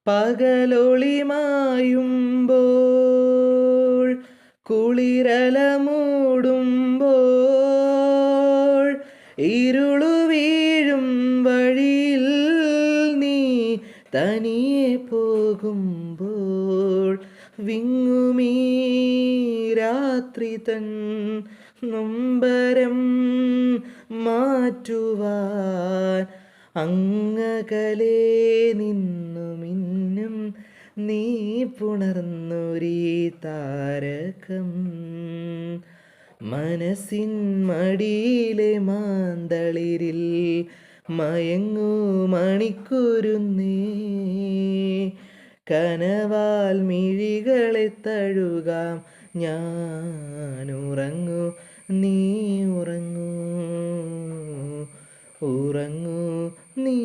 പകലൊളിമായുമ്പോൾ കുളിരല മൂടുമ്പോൾ ഇരുളു വീഴും വഴിയിൽ നീ തനിയെ പോകുമ്പോൾ വിങ്ങുമീ രാത്രി തൻ നൊമ്പരം മാറ്റുവാൻ അങ്ങകലെ നിന്നു മിന്നും നീ പുണർന്നൊരീ താരകം മനസ്സിൻ മടിയിലെ മാന്തളിരിൽ മയങ്ങൂ മണിക്കുരുന്നേ കനവാൽ മിഴികളെ തഴുകാം ഞാനുറങ്ങൂ നീ ഉറങ്ങൂ ഉറങ്ങൂ നീ